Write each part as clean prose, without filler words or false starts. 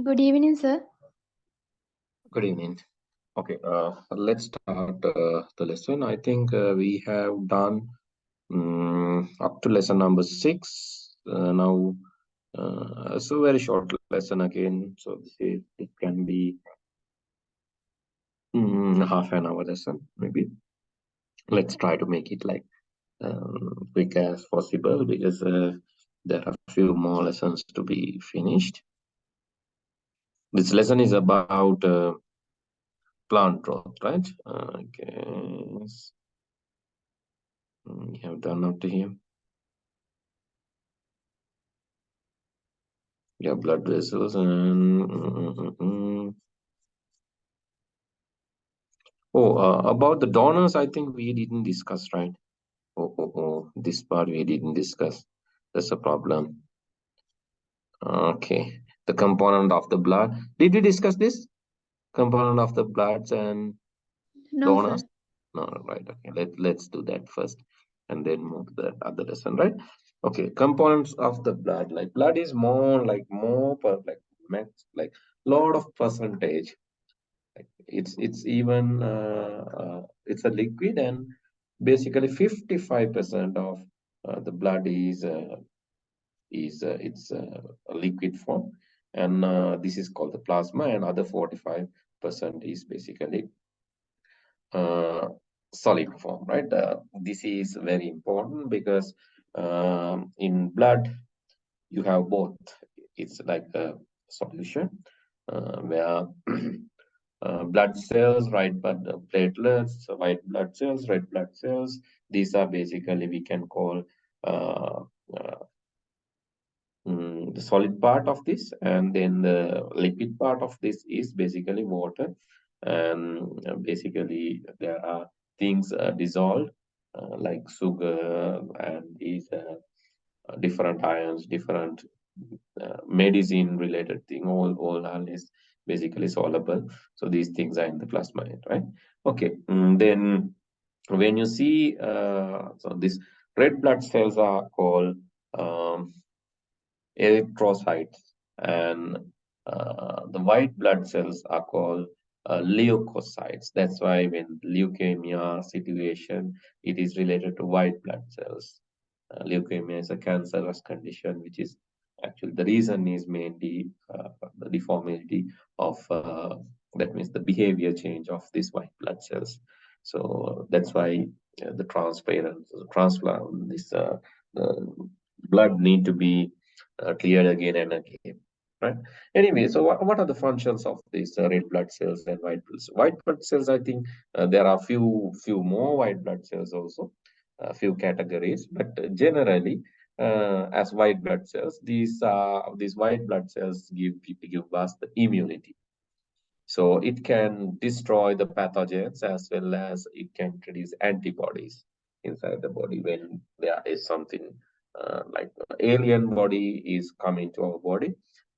Good evening, sir. Good evening. Okay, let's start the lesson. I think we have done up to lesson number 6. Now, it's a very short lesson again. So it can be half an hour lesson, maybe. Let's try to make it like quick as possible because there are a few more lessons to be finished. This lesson is about plant growth, right? Okay. We have done up to here. Yeah, blood vessels and about the donors, I think we didn't discuss, right? This part we didn't discuss. That's a problem. Okay, the component of the blood. Did we discuss this component of the bloods and No, sir. donors? No, right. Okay, let's do that first, and then move to the other lesson, right? Okay, components of the blood. Like blood is more per like lot of percentage. It's even it's a liquid, and basically 55% of the blood is it's a liquid form, and this is called the plasma, and other 45% is basically solid form, right? This is very important because in blood you have both. It's like a solution where blood cells, right, but platelets, white blood cells, red blood cells, these are basically we can call uh, uh, the solid part of this, and then the liquid part of this is basically water. And basically there are things dissolved like sugar and these different ions, different medicine related thing, all are is basically soluble. So these things are in the plasma, right? Okay, then when you see so this red blood cells are called erythrocytes, and the white blood cells are called leukocytes. That's why when leukemia situation, it is related to white blood cells. Leukemia is a cancerous condition, which is actually the reason is mainly the deformity of that means the behavior change of these white blood cells. So that's why the transplant, this the blood need to be cleared again and again, right? Anyway, so what are the functions of these red blood cells and white blood cells? White blood cells, I think there are few more white blood cells also, a few categories, but generally as white blood cells, these white blood cells give us the immunity. So it can destroy the pathogens as well as it can produce antibodies inside the body when there is something like alien body is coming to our body.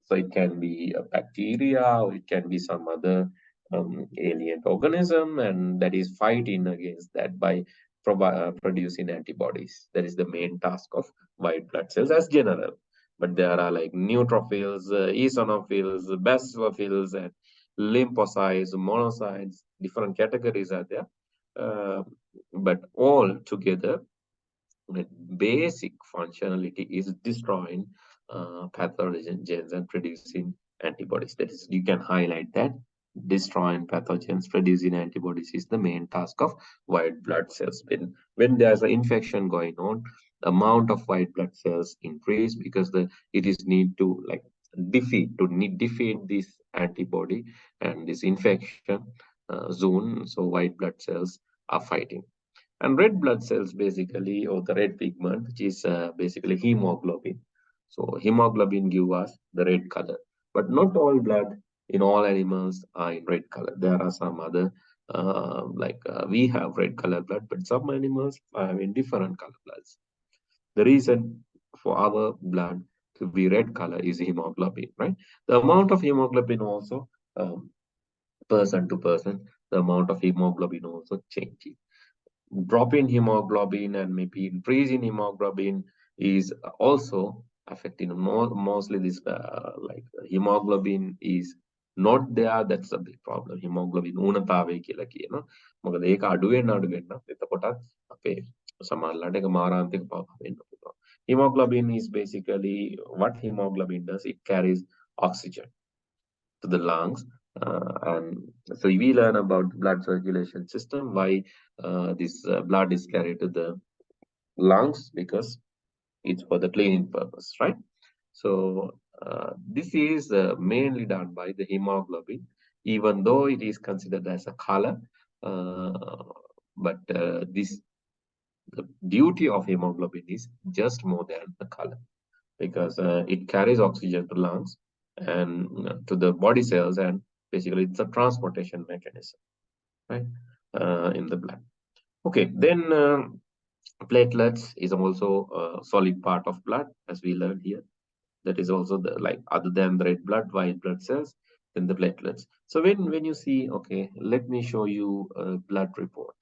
So it can be a bacteria or it can be some other alien organism, and that is fighting against that by producing antibodies. That is the main task of white blood cells as general. But there are like neutrophils, eosinophils, basophils, and lymphocytes, monocytes, different categories are there. But all together, the basic functionality is destroying pathogens and producing antibodies. That is, you can highlight that destroying pathogens, producing antibodies is the main task of white blood cells. When there's an infection going on, the amount of white blood cells increase because it is need to like defeat this antibody and this infection zone. So white blood cells are fighting. And red blood cells basically, or the red pigment, which is basically hemoglobin. So hemoglobin give us the red color. But not all blood in all animals are in red color. There are some other, we have red color blood, but some animals are in different color bloods. The reason for our blood to be red color is hemoglobin, right? The amount of hemoglobin also, person to person, the amount of hemoglobin also changes. Drop in hemoglobin and maybe increase in hemoglobin is also affecting mostly this like hemoglobin is not there. That's a big problem. Hemoglobin ඌනතාවය කියලා කියනවා. මොකද ඒක අඩු වෙන්න එතකොටත් අපේ සමහරලාට ඒක මාරාන්තික පාප වෙන්න පුළුවන්. Hemoglobin is basically what hemoglobin does. It carries oxygen to the lungs. And so we learn about blood circulation system, why this blood is carried to the lungs, because it's for the cleaning purpose, right? So this is mainly done by the hemoglobin, even though it is considered as a color. But the duty of hemoglobin is just more than the color, because it carries oxygen to lungs and to the body cells, and basically it's a transportation mechanism, right, in the blood. Okay, then platelets is also a solid part of blood, as we learned here. That is also the, like, other than the red blood, white blood cells, then the platelets. So when you see, okay, let me show you a blood report.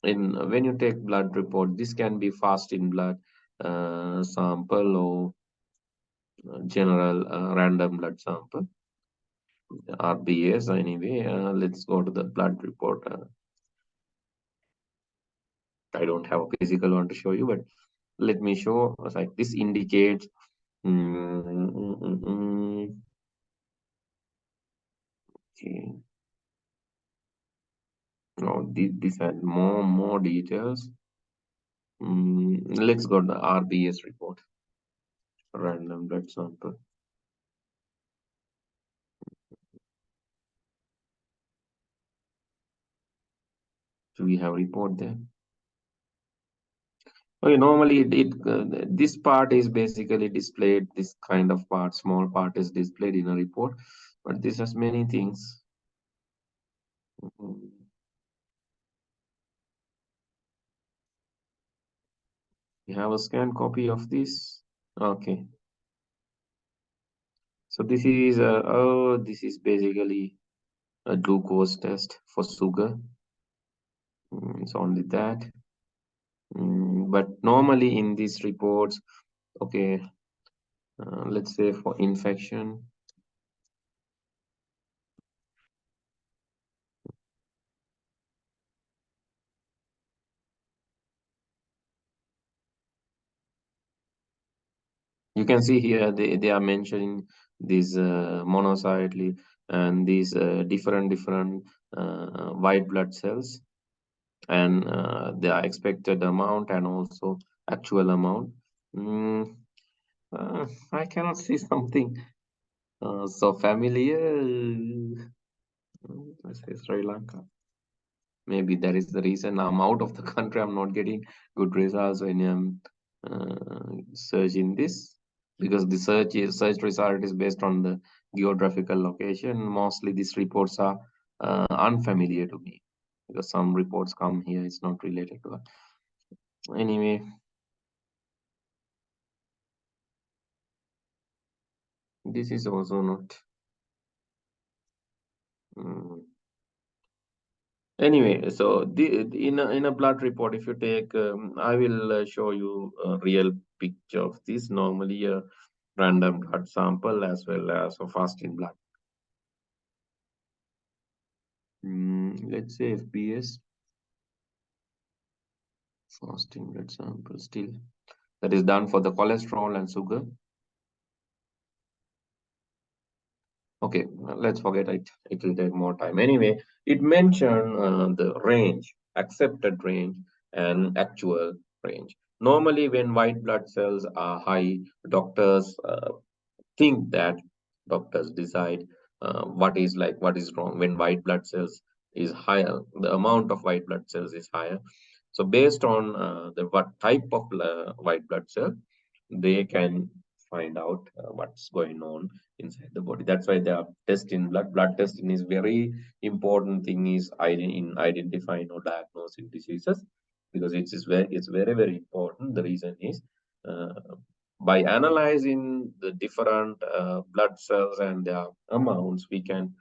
When you take blood report, this can be fasting blood sample or general random blood sample, RBS. Anyway, let's go to the blood report. I don't have a physical one to show you, but let me show. Like, this indicates okay. Now this had more details. Let's go to the RBS report, random blood sample. Do we have a report there? Okay, normally this part is basically displayed. This kind of part, small part, is displayed in a report, but this has many things. You have a scanned copy of this. Okay. So this is this is basically a glucose test for sugar. It's only that. But normally in these reports, okay, let's say for infection, you can see here they are mentioning these monocyte and these different white blood cells, and their expected amount and also actual amount. I cannot see something so familiar. Let's say Sri Lanka. Maybe that is the reason I'm out of the country. I'm not getting good results when I'm searching this, because the search result is based on the geographical location. Mostly these reports are unfamiliar to me, because some reports come here, it's not related to it. Anyway, this is also not. Anyway, so in a blood report, if you take, I will show you a real picture of this. Normally a random blood sample as well as a fasting blood. Let's say FBS, fasting blood sample, still that is done for the cholesterol and sugar. Okay, let's forget it. It will take more time. Anyway, it mentioned the range, accepted range, and actual range. Normally, when white blood cells are high, doctors think that doctors decide what is wrong. When white blood cells is higher, the amount of white blood cells is higher. So based on what type of white blood cell, they can find out what's going on inside the body. That's why they are testing blood. Blood testing is very important thing is in identifying or diagnosing diseases, because it's very important. The reason is by analyzing the different blood cells and their amounts, we can,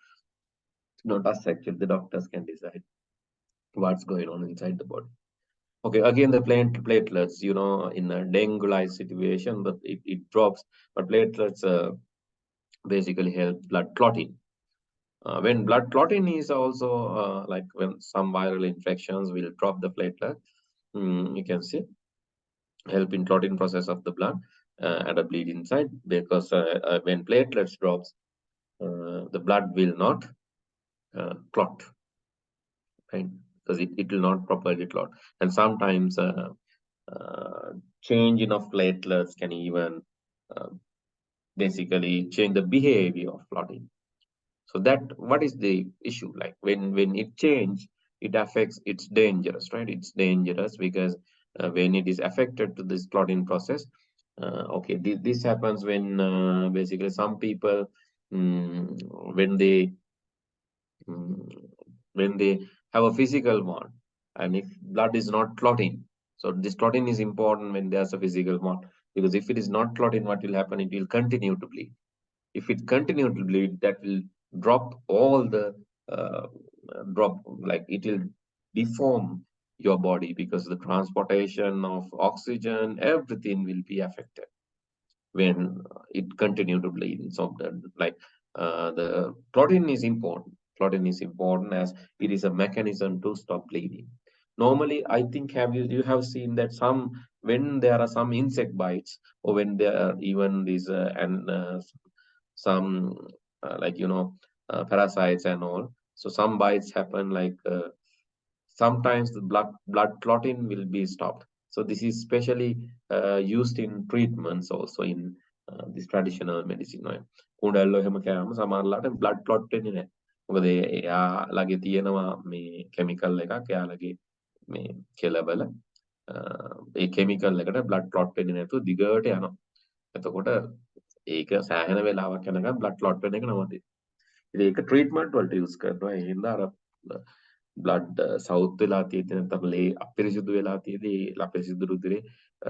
not us actually, the doctors can decide what's going on inside the body. Okay, again the platelets, you know, in a dengue-like situation, but it drops, but platelets basically help blood clotting. When blood clotting is also like when some viral infections will drop the platelet, you can see help in clotting process of the blood and a bleed inside, because when platelets drops, the blood will not clot, right? Because it will not properly clot, and sometimes change in of platelets can even uh, basically change the behavior of clotting. So that what is the issue? Like when it change, it affects. It's dangerous, right? It's dangerous because when it is affected to this clotting process. Okay, this happens when basically some people when they mm, when they have a physical wound, and if blood is not clotting, so this clotting is important when there's a physical wound, because if it is not clotting, what will happen? It will continue to bleed. If it continue to bleed, that will drop all the uh, drop, like it will deform your body, because the transportation of oxygen, everything will be affected when it continue to bleed. So like the clotting is important. Clotting is important as it is a mechanism to stop bleeding. Normally, I think you have seen that some, when there are some insect bites, or when there are even these and some like parasites and all. So some bites happen like sometimes the blood clotting will be stopped. So this is specially used in treatments also in this traditional medicine. right? කුඩල්ලෝ එහෙම කෑම සමහරලාට blood clot වෙන්නේ නැහැ. මොකද එයාලගේ තියෙනවා මේ chemical එකක් එයාලගේ මේ කෙලවල ඒ chemical එකට blood clot වෙන්නේ නැතුව දිගට යනවා. එතකොට ඒක සෑහෙන වෙලාවක් යනකම් blood clot වෙන එක නවතිනවා. ඉතින් ඒක treatment වලට use කරනවා. ඒ හින්දා අර බ්ලඩ් සවුත් වෙලා තියෙද්දි නැත්නම් ලේ අපිරිසිදු වෙලා තියෙද්දි ඒ අපිරිසිදු රුධිරේ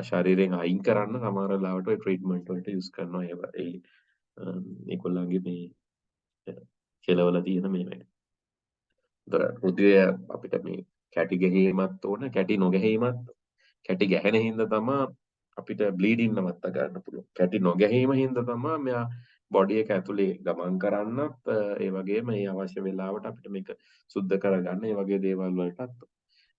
ශරීරයෙන් අයින් කරන්න සමහර වෙලාවට ඔය ට්‍රීට්මන්ට් වලට යූස් කරනවා ඒගොල්ලන්ගේ මේ කෙලවල තියෙන මේ වැඩ. ඒතර රුධිරය අපිට මේ කැටි ගැනීමත් ඕන, කැටි නොගැනීමත්. කැටි ගැහෙන හින්දා තමයි අපිට බ්ලීඩින් නවත්ත ගන්න පුළුවන්. කැටි නොගැනීම හින්දා තමයි මෙයා බොඩි එක ඇතුලේ ගමන් කරන්නත් ඒ වගේම මේ අවශ්‍ය වෙලාවට අපිට මේක සුද්ධ කරගන්න ඒ වගේ දේවල් වලටත්.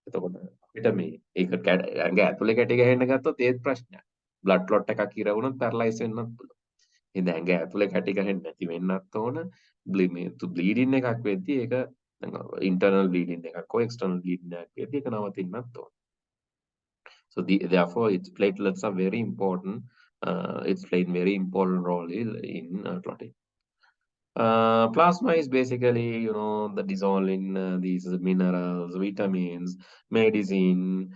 එතකොට අපිට මේ ඒක ඇඟ ඇතුලේ කැටි ගහන්න ගත්තොත් ඒත් ප්‍රශ්නයක්. බ්ලඩ් ක්ලොට් එකක් ඉර වුණොත් පැරලයිස් වෙන්නත් පුළුවන්. ඉතින් ඇඟ ඇතුලේ කැටි ගහන්නේ නැති වෙන්නත් ඕන. බ්ලීඩින් එකක් වෙද්දී ඒක ඉන්ටර්නල් බ්ලීඩින් එකක් හෝ එක්ස්ටර්නල් බ්ලීඩින් එකක් වෙද්දී ඒක නවතින්නත් ඕන. So therefore, its platelets are very important. It's playing very important role in clotting. Plasma is basically, the dissolving these minerals, vitamins, medicine,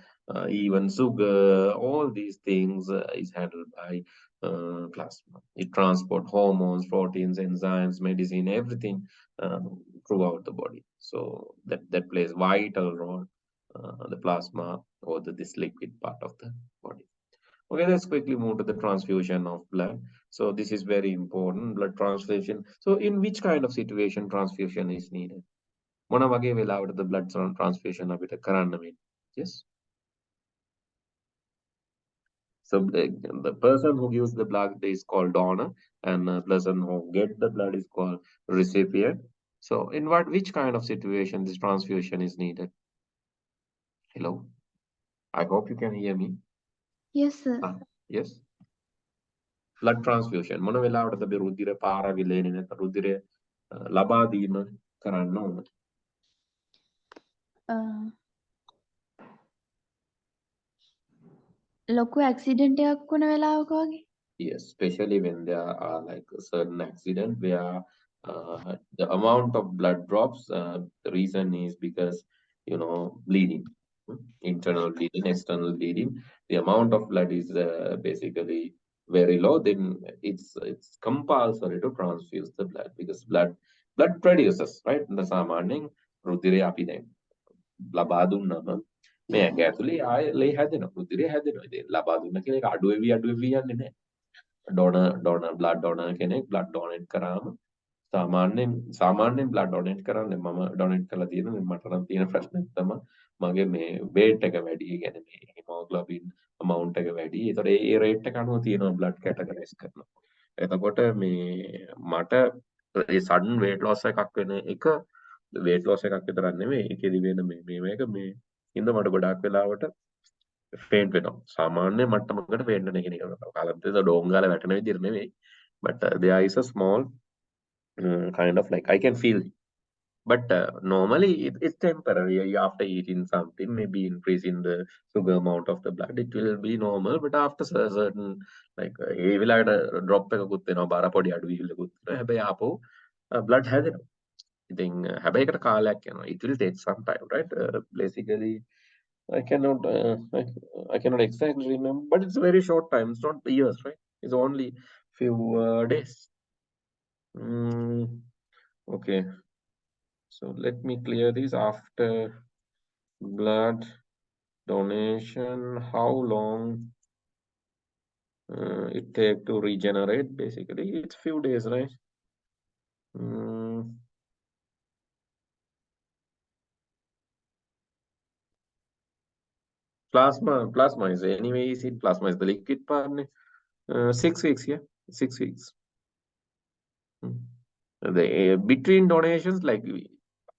even sugar, all these things is handled by plasma. It transports hormones, proteins, enzymes, medicine, everything throughout the body. So that plays vital role, the plasma or this liquid part of the body. Okay, let's quickly move to the transfusion of blood. So this is very important, blood transfusion. So in which kind of situation transfusion is needed? මොන වගේ වෙලාවට the blood transfusion අපිට කරන්න වෙන්නේ? Yes. So the person who gives the blood is called donor, and the person who gets the blood is called recipient. So in which kind of situation this transfusion is needed? Hello, I hope you can hear me. Yes, sir. Yes. Blood transfusion. මොන වෙලාවටද අපි රුධිර පාරවිලේනේ නැත්නම් රුධිරය ලබා දීම කරන්න ඕන? ලොකු accident එකක් වුණ වෙලාවක වගේ. Yes, especially when there are like a certain accident where the amount of blood drops. The reason is because bleeding, internal bleeding, external bleeding. The amount of blood is basically very low. Then it's compulsory to transfuse the blood, because blood produces, right? The සාමාන්‍යයෙන් රුධිරය අපි දැන් ලබා දුන්නම මේ ඇඟ ඇතුලේ ආය ලේ හැදෙනවා, රුධිරය හැදෙනවා. ඉතින් ලබා දුන්න කියන එක අඩු වෙවි යන්නේ නැහැ. blood donor කෙනෙක් blood donate කරාම සාමාන්‍යයෙන් blood donate කරන්නේ මම donate කරලා තියෙන මට නම් තියෙන ප්‍රශ්නේ තමයි මගේ මේ weight එක වැඩි. ඒ කියන්නේ මේ hemoglobin amount එක වැඩි. ඒතකොට ඒ rate එක අනුව තියෙනවා blood categorize කරනවා. එතකොට මේ මට ඒ sudden weight loss එකක් වෙන එක weight loss එකක් විතරක් නෙමෙයි ඒකෙදි වෙන මේක මේ ඉඳ මට ගොඩාක් වෙලාවට faint වෙනවා. සාමාන්‍ය මට්ටමකට faint වෙන එක නිකන් කාලන්තේ ඩෝන් ගාලා වැටෙන විදිහට නෙමෙයි. But there is a small kind of like I can feel. But normally it's temporary. After eating something, maybe increasing the sugar amount of the blood, it will be normal. But after certain like ඒ වෙලාවට drop එකකුත් වෙනවා බාර පොඩි අඩුවීමකුත් වෙනවා. හැබැයි ආපහු blood හැදෙනවා. ඉතින් හැබැයි ඒකට කාලයක් යනවා. It will take some time, right? Basically I cannot I cannot exactly remember, but it's a very short time. It's not years, right? It's only few days. Okay. So let me clear this. After blood donation, how long it take to regenerate? Basically, it's few days, right? Plasma is anyway. Plasma is the liquid part. 6 weeks, yeah, 6 weeks. Between donations, like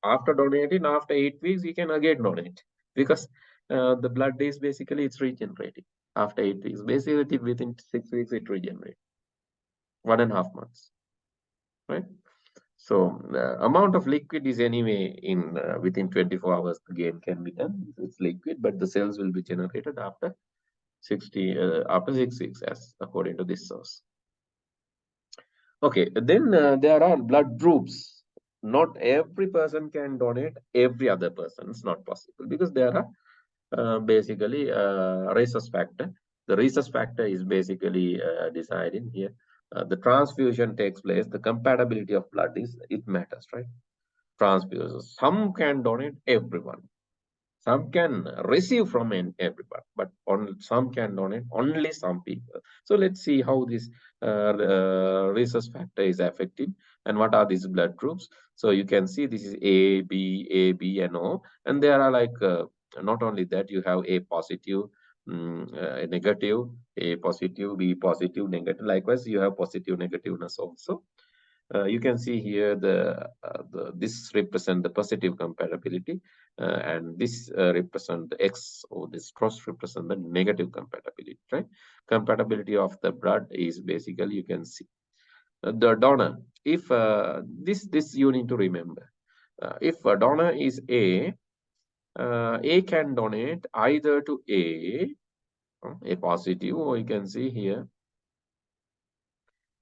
after donating, after 8 weeks, you can again donate because the blood is basically it's regenerating after 8 weeks. Basically, within 6 weeks, it regenerates. 1.5 months, right? So the amount of liquid is anyway in within 24 hours. The gain can be done. It's liquid, but the cells will be generated after 6 weeks, as according to this source. Okay, then there are blood groups. Not every person can donate every other person. It's not possible because there are basically rhesus factor. The rhesus factor is basically deciding here. The transfusion takes place. The compatibility of blood it matters, right? Transfusions. Some can donate everyone. Some can receive from everyone, but some can donate only some people. So let's see how this rhesus factor is affecting and what are these blood groups. So you can see this is A, B, and O. And there are like, not only that, you have A positive, negative, A positive, B positive, negative. Likewise, you have positive negativeness also. You can see here this represent the positive compatibility and this represent the X, or this cross represent the negative compatibility, right? Compatibility of the blood is basically, you can see the donor. If this you need to remember, if a donor is A can donate either to A positive, or you can see here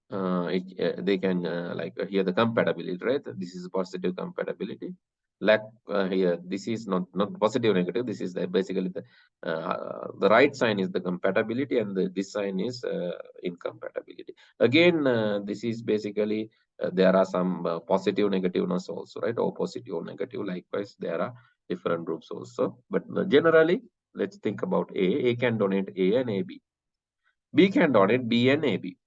they can like here the compatibility, right? This is positive compatibility. Like here, this is not positive negative. This is basically the right sign is the compatibility, and this sign is incompatibility. Again, this is basically there are some positive negativeness also, right? Or positive or negative. Likewise, there are different groups also. But generally, let's think about A. A can donate A and AB. B can donate B and AB.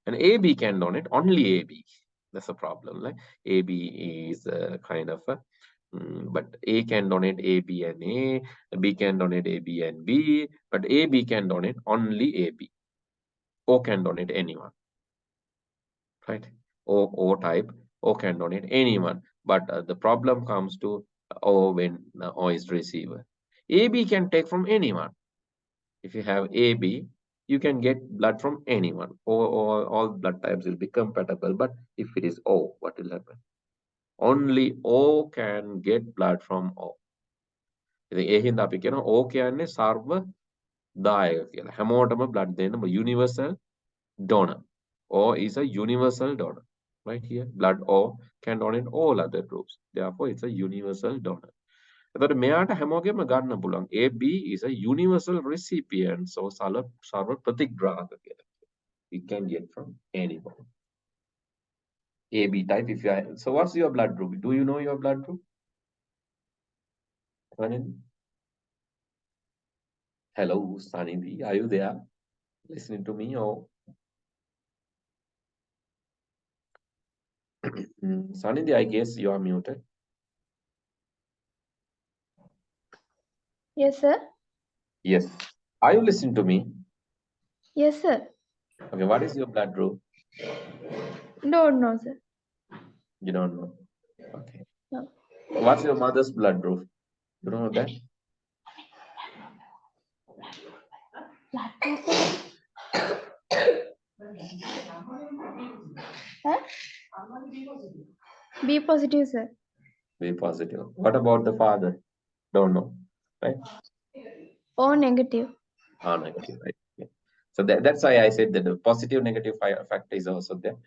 And AB can donate only AB. That's a problem. Like AB is kind of a, but A can donate AB and A, B can donate AB and B, but AB can donate only AB. O can donate anyone, right? O type, O can donate anyone. But the problem comes to O when O is receiver. AB can take from anyone. If you have AB, you can get blood from anyone. All blood types will be compatible. But if it is O, what will happen? Only O can get blood from O. O කියන්නේ සර්ව දායක කියලා. හැමෝටම blood දෙන්න universal donor. O is a universal donor. Right here, blood O can donate all other groups. Therefore, it's a universal donor. එතකොට මෙයාට හැමෝගෙම ගන්න පුළුවන්. AB is a universal recipient, so සර්ව ප්‍රතිග්‍රාහක කියලා. You can get from anyone. AB type. If you are, so what's your blood group? Do you know your blood group? Hello, Sanidhi, are you there listening to me? Or Sanidhi, I guess you are muted. Yes, sir. Yes. Are you listening to me? Yes, sir. Okay, what is your blood group? Don't know, sir. You don't know. Okay. No. What's your mother's blood group? You don't know that? Huh? B positive, sir. Be positive. What about the father? Don't know, right? O negative. Ah, negative, right? Yeah. So that's why I said that the positive negative factor is also there.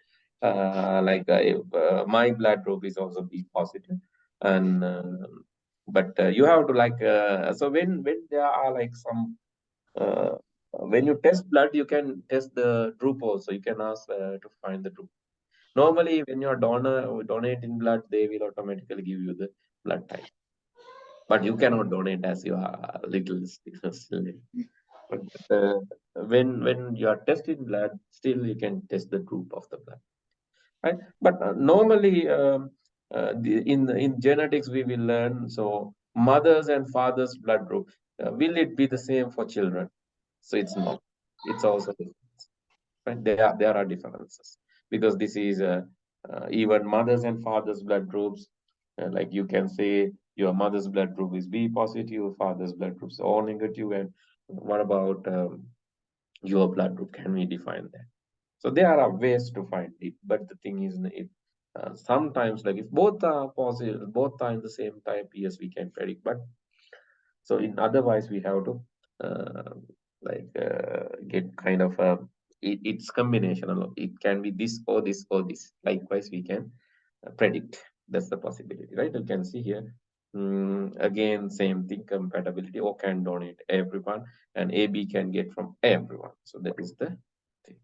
My blood group is also B positive, and but you have to so when there are like some when you test blood, you can test the group also. You can ask to find the group. Normally, when you're donating blood, they will automatically give you the blood type. But you cannot donate as you are little still. But when you are testing blood, still you can test the group of the blood, right? But normally, in genetics, we will learn so mothers and fathers' blood group. Will it be the same for children? So it's not. It's also different. Right? There are differences because this is even mothers and fathers blood groups. Like you can say your mother's blood group is B positive, father's blood group is O negative, and what about your blood group? Can we define that? So there are ways to find it, but the thing is, sometimes like if both are positive, both are in the same type, yes, we can predict. But so in otherwise, we have to uh, get kind of it's combinational. It can be this or this or this. Likewise, we can predict. That's the possibility, right? You can see here. Again, same thing, compatibility. O can donate everyone, and AB can get from everyone. So that is the thing.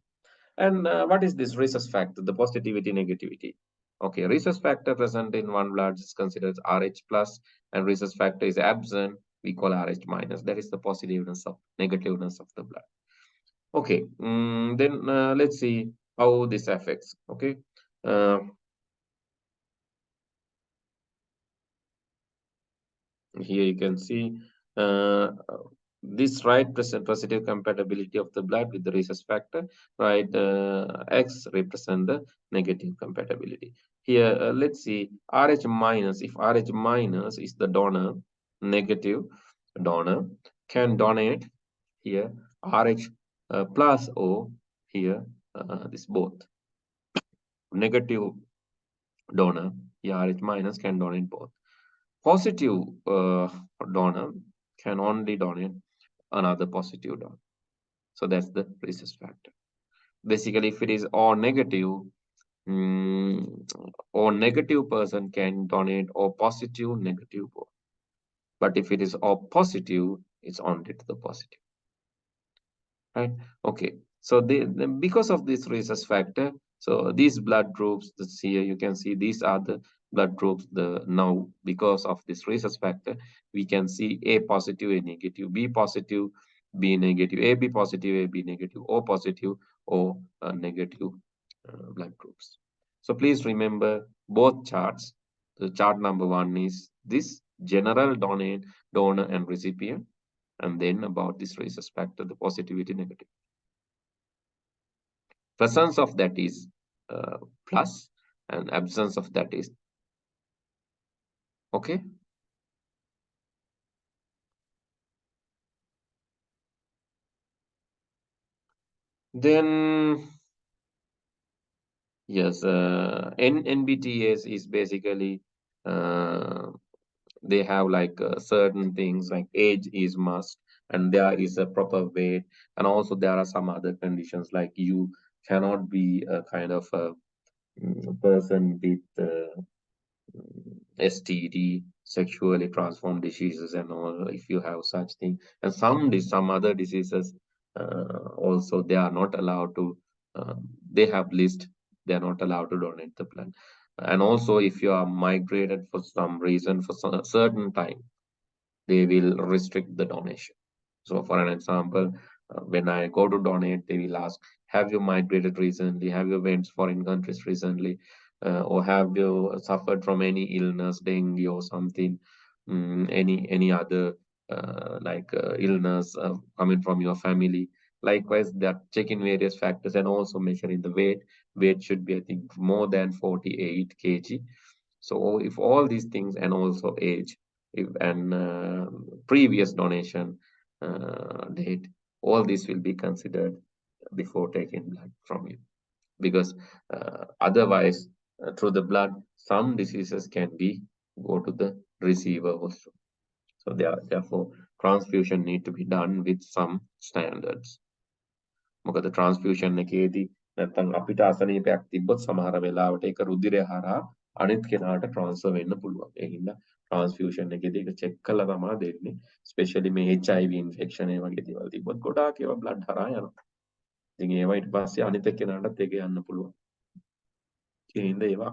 And what is this rhesus factor? The positivity, negativity. Okay, rhesus factor present in one blood is considered Rh plus, and rhesus factor is absent. We call Rh minus. That is the positiveness of negativeness of the blood. Okay, then let's see how this affects. Okay, uh, here you can see uh, this right present positive compatibility of the blood with the rhesus factor, right? X represent the negative compatibility. Here, let's see Rh minus. If Rh minus is the donor, negative donor can donate here. Rh plus O here, this both negative donor, yeah, Rh minus can donate both. Positive donor can only donate another positive donor. So that's the rhesus factor. Basically, if it is O negative, O negative person can donate O positive, negative both. But if it is O positive, it's only to the positive. Right? Okay. So because of this rhesus factor, so these blood groups, this here you can see these are the blood groups. Now because of this rhesus factor, we can see A positive, A negative, B positive, B negative, AB positive, AB negative, O positive, O negative blood groups. So please remember both charts. The chart number 1 is this general donor and recipient, and then about this rhesus factor, the positivity, negative. Presence of that is plus, and absence of that is okay. Then yes, NBTS is basically they have like certain things like age is must, and there is a proper weight, and also there are some other conditions like you cannot be a kind of a person with STD, sexually transformed diseases, and all. If you have such thing, and some other diseases, also they are not allowed to. They have list. They are not allowed to donate the blood. And also, if you are migrated for some reason for some certain time, they will restrict the donation. So, for an example, when I go to donate, they will ask, have you migrated recently? Have you went to foreign countries recently? Or have you suffered from any illness, dengue or something, any other illness coming from your family. Likewise, they are checking various factors and also measuring the weight. Weight should be, I think, more than 48 kg. So if all these things and also age, if and previous donation date, all this will be considered before taking blood from you, because otherwise, through the blood, some diseases can be go to the receiver also. So therefore, transfusion need to be done with some standards. මොකද transfusion එකේදී නැත්නම් අපිට අසනීපයක් තිබ්බොත් සමහර වෙලාවට ඒක රුධිරය හරහා අනිත් කෙනාට transfer වෙන්න පුළුවන්. ඒ හින්දා transfusion එකේදී ඒක check කරලා තමයි දෙන්නේ. Especially මේ HIV infection ඒ වගේ දේවල් තිබ්බොත් ගොඩාක් ඒවා blood හරහා යනවා. ඉතින් ඒවා ඊට පස්සේ අනිත් කෙනාටත් ඒක යන්න පුළුවන්. ඒ හින්දා ඒවා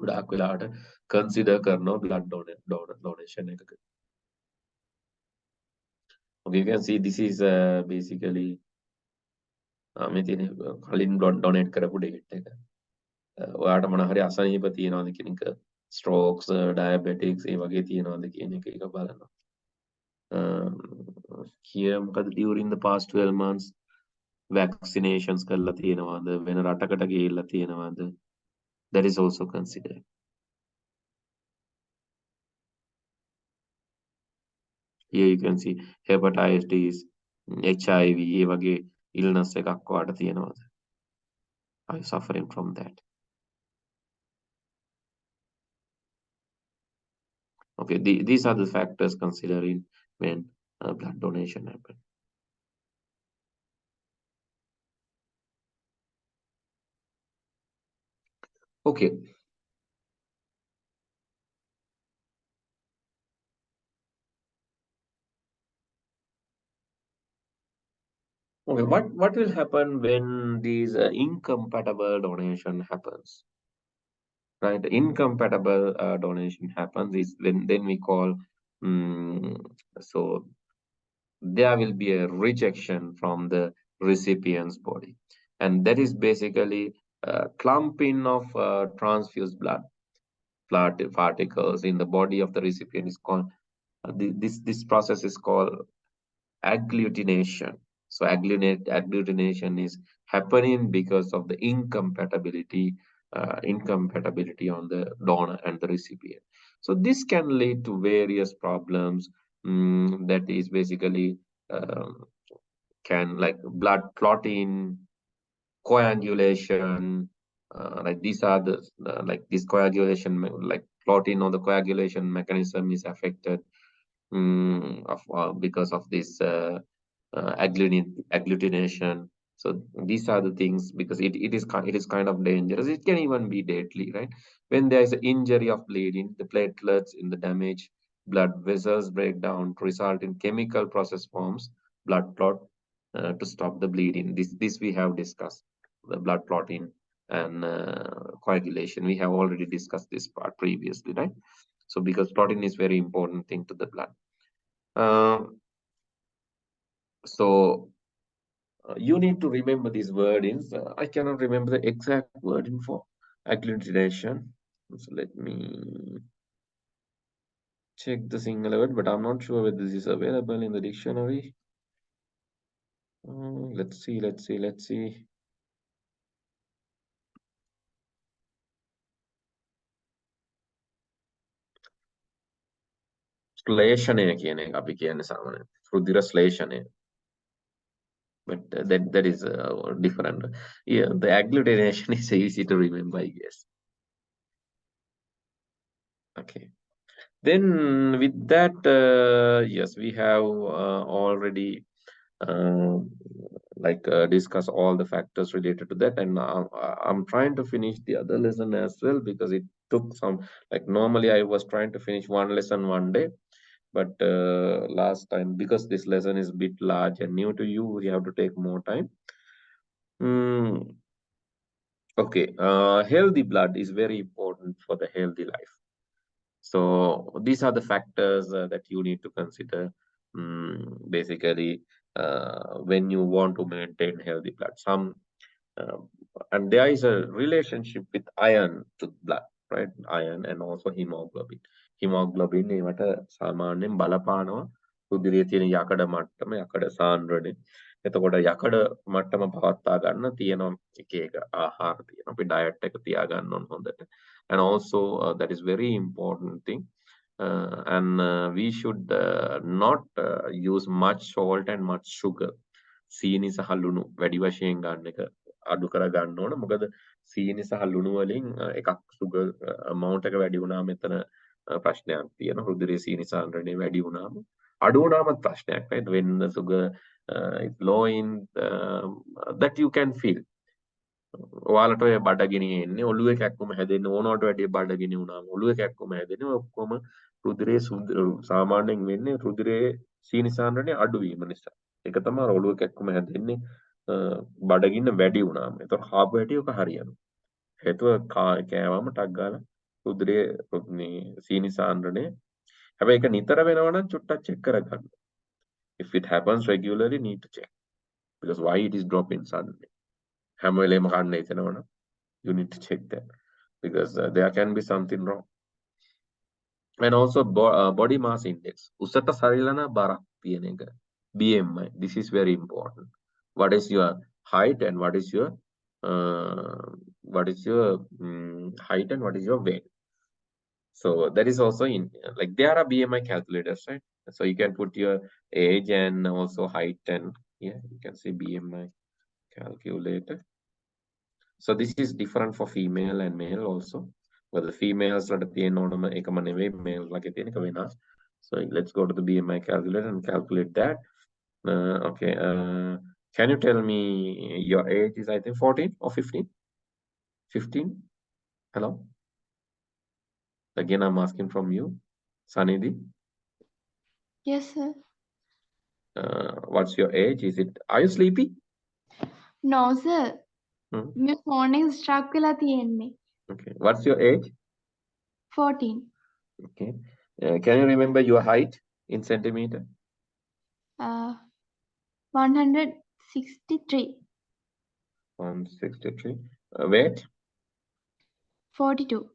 ගොඩාක් වෙලාවට consider කරනවා blood donation එකක. Okay, you can see this is basically මේ තියෙන කලින් donate කරපු date එක. ඔයාට මොන හරි අසනීප තියෙනවද කියන එක, strokes, diabetics ඒ වගේ තියෙනවද කියන එක බලනවා. Here මොකද during the past 12 months vaccinations කරලා තියෙනවද, වෙන රටකට ගිහිල්ලා තියෙනවද, that is also considered. Here you can see hepatitis, HIV ඒ වගේ illness එකක් වාට තියෙනවද? Are you suffering from that? Okay, these are the factors considering when blood donation happens. Okay. Okay, what will happen when these incompatible donation happens? Right, incompatible donation happens is then we call so there will be a rejection from the recipient's body, and that is basically clumping of transfused blood particles in the body of the recipient is called this process is called agglutination. So agglutination is happening because of the incompatibility on the donor and the recipient. So this can lead to various problems. That is basically can like blood clotting, coagulation. Like these are the like this coagulation, like clotting or the coagulation mechanism is affected because of this agglutination. So these are the things, because it is kind of dangerous. It can even be deadly, right? When there is an injury of bleeding, the platelets in the damaged blood vessels break down to result in chemical process forms, blood clot, to stop the bleeding. This we have discussed, the blood clotting and coagulation. We have already discussed this part previously, right? So because clotting is very important thing to the blood. So you need to remember these wordings. I cannot remember the exact wording for agglutination. So let me check the single word, but I'm not sure whether this is available in the dictionary. Let's see. Slashanaya කියන එක අපි කියන්නේ සාමාන්‍යයෙන්. රුධිර ස්ලේෂණය. But that is different. Yeah, the agglutination is easy to remember, I guess. Okay. Then with that, yes, we have already discuss all the factors related to that, and I'm trying to finish the other lesson as well, because it took some, like normally I was trying to finish one lesson one day, but last time, because this lesson is a bit large and new to you, you have to take more time. Okay, healthy blood is very important for the healthy life. So these are the factors that you need to consider basically when you want to maintain healthy blood. And there is a relationship with iron to blood, right? Iron and also hemoglobin. Hemoglobin ඒවට සාමාන්‍යයෙන් බලපානවා රුධිරයේ තියෙන යකඩ මට්ටම, යකඩ සාන්ද්‍රණය. එතකොට යකඩ මට්ටම පවත්වා ගන්න තියෙන එක ආහාර තියෙනවා. අපි ඩයට් එක තියා ගන්න ඕන හොඳට. And also that is very important thing. And we should not use much salt and much sugar. සීනි සහ ලුණු වැඩි වශයෙන් ගන්න එක අඩු කර ගන්න ඕන. මොකද සීනි සහ ලුණු වලින් එකක් sugar amount එක වැඩි වුණාම මෙතන ප්‍රශ්නයක් තියෙනවා. රුධිරයේ සීනි සාන්ද්‍රණය වැඩි වුණාම අඩු වුණාමත් ප්‍රශ්නයක්, right? When the sugar is low in that you can feel. ඔයාලට ඔය බඩගිනි එන්නේ ඔළුවේ කැක්කුම හැදෙන්නේ ඕනවට වැඩිය බඩගිනි වුණාම ඔළුවේ කැක්කුම හැදෙන්නේ ඔක්කොම රුධිරයේ සාමාන්‍යයෙන් වෙන්නේ රුධිරයේ සීනි සාන්ද්‍රණය අඩු වීම නිසා. ඒක තමයි ඔළුවේ කැක්කුම හැදෙන්නේ බඩගින්න වැඩි වුණාම. ඒතකොට කාපු හැටි ඔක හරියනවා. හේතුව කෑවම ටක් ගාලා රුධිරයේ මේ සීනි සාන්ද්‍රණය හැබැයි ඒක නිතර වෙනවා නම් චුට්ටක් චෙක් කරගන්න. If it happens regularly, need to check because why it is dropping suddenly. හැම වෙලේම කන්න හිතනවනම් you need to check that because there can be something wrong. And also body mass index. උසට සරිලන බරක් තියෙන එක. BMI. This is very important. What is your height and what is your height and what is your weight? So that is also in like there are BMI calculators, right? So you can put your age and also height and yeah, you can see BMI calculator. So this is different for female and male also. Well, the females are the male like so let's go to the BMI calculator and calculate that. Okay. Can you tell me your age is I think 14 or 15? 15? Hello? Again, I'm asking from you, Sanidhi. Yes, sir. What's your age? Are you sleepy? No, sir. My phone is stuck වෙලා තියෙන්නේ. Okay. What's your age? 14. Okay. Can you remember your height in centimeter? 163. 163. Weight? 42.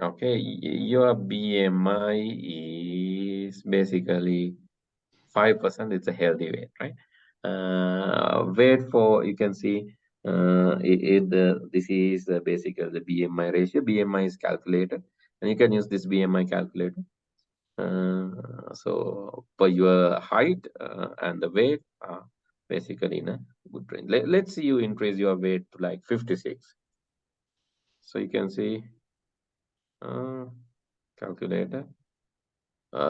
Okay, your BMI is basically 5%. It's a healthy weight, right? Weight for, you can see, this is basically the BMI ratio. BMI is calculated, and you can use this BMI calculator. So for your height and the weight are basically in a good range. Let's see you increase your weight to like 56. So you can see calculator.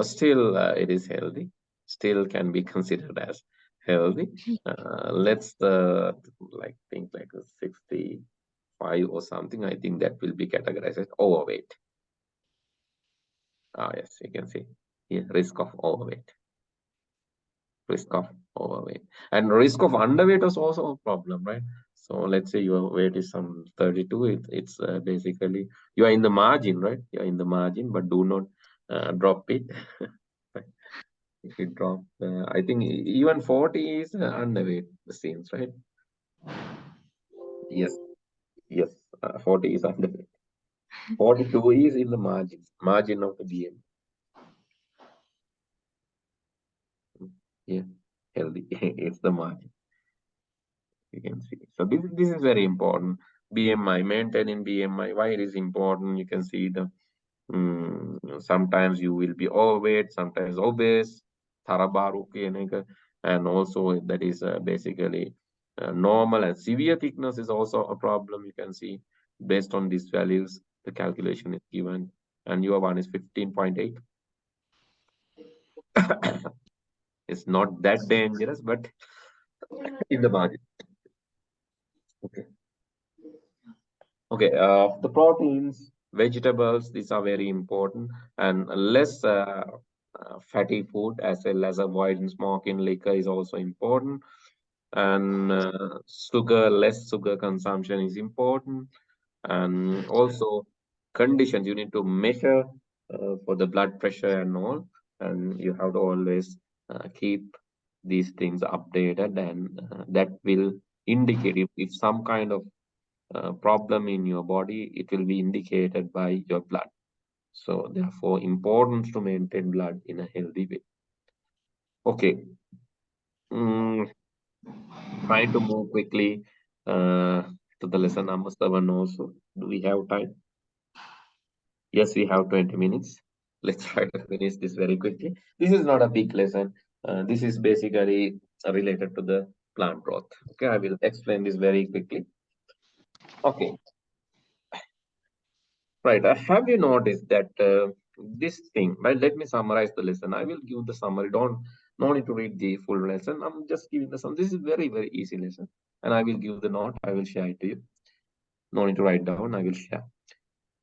Still it is healthy. Still can be considered as healthy. Let's like think like a 65 or something. I think that will be categorized as overweight. Yes, you can see here risk of overweight. Risk of overweight and risk of underweight is also a problem, right? So let's say your weight is some 32. It's basically you are in the margin, right? You are in the margin, but do not drop it. If you drop, I think even 40 is underweight. The seems, right? Yes, 40 is underweight. 42 is in the margin of the BM. Yeah, healthy. It's the margin. You can see. So this is very important. BMI, maintaining BMI. Why it is important? You can see the sometimes you will be overweight, sometimes obese, and also that is basically normal and severe thickness is also a problem. You can see based on these values, the calculation is given, and your one is 15.8. It's not that dangerous, but in the margin. Okay. Okay. The proteins, vegetables, these are very important, and less fatty food as well as avoiding smoking, liquor is also important, and less sugar consumption is important, and also conditions you need to measure for the blood pressure and all, and you have to always keep these things updated, and that will indicate if some kind of problem in your body, it will be indicated by your blood. So therefore, important to maintain blood in a healthy way. Okay. Trying to move quickly to the lesson number 7 also. Do we have time? Yes, we have 20 minutes. Let's try to finish this very quickly. This is not a big lesson. This is basically related to the plant growth. Okay, I will explain this very quickly. Okay, right. Have you noticed that this thing, right? Let me summarize the lesson. I will give the summary. No need to read the full lesson. I'm just giving the sum. This is very, very easy lesson. And I will give the note. I will share it to you. No need to write down. I will share.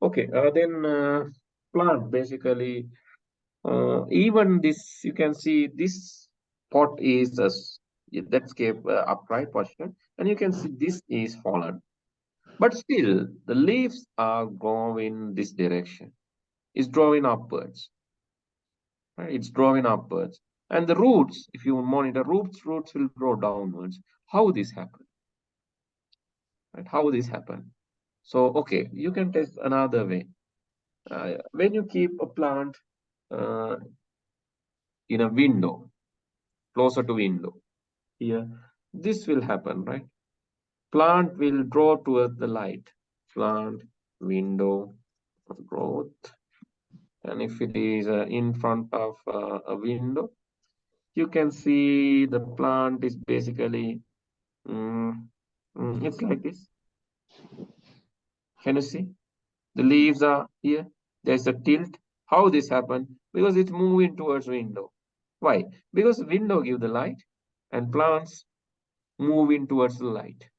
Okay, then plant basically, even this, you can see this pot is that's kept upright position, and you can see this is fallen. But still, the leaves are going this direction. It's drawing upwards. Right? It's drawing upwards. And the roots, if you monitor roots will grow downwards. How this happen? Right? How this happen? So, okay, you can test another way. When you keep a plant uh, in a window, closer to window, here, this will happen, right? Plant will draw towards the light. Plant, window, growth. And if it is in front of a window, you can see the plant is basically, it's like this. Can you see? The leaves are here. There's a tilt. How this happened? Because it's moving towards window. Why? Because window give the light and plants moving towards the light.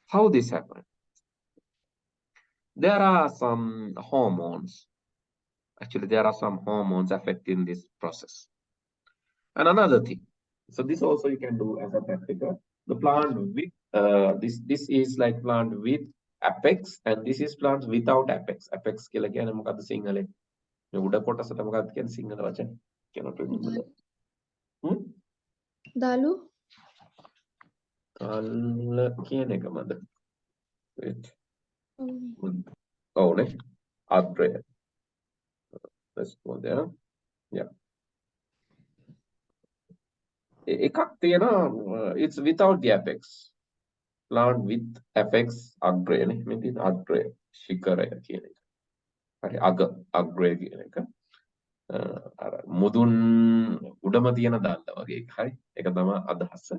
How this happened? There are some hormones. Actually, there are some hormones affecting this process. And another thing. So this also you can do as a practical. The plant with this is like plant with apex, and this is plants without apex. Apex කියලා කියන්නේ මොකද්ද සිංහලෙන්? මේ උඩ කොටසට මොකක්ද කියන්නේ සිංහල වචන? Cannot remember that. දලු කල්ල කියන එක මද? Wait. Oh, ne? Adre. Let's go there. Yeah. එකක් තියෙනවා, it's without the apex. Plant with apex අග්‍රයනේ. මෙතන අග්‍රය ශිඛරය කියන එක. හරි අග්‍රය කියන එක. අර මුදුන් උඩම තියෙන දල්ල වගේ එක. හරි. ඒක තමයි අදහස.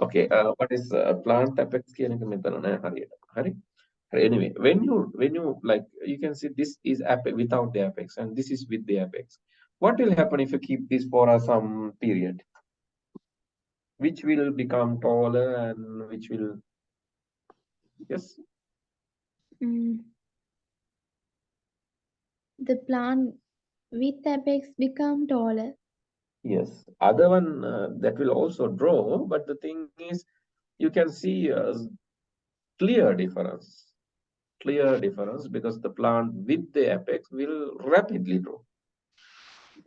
Okay, what is plant apex කියන එක මෙතන නෑ හරියට. හරි. Anyway, when you like, you can see this is apex without the apex and this is with the apex. What will happen if you keep this for some period? Which will become taller and which will, yes? The plant with apex become taller. Yes, other one that will also draw, but the thing is, you can see a clear difference because the plant with the apex will rapidly grow.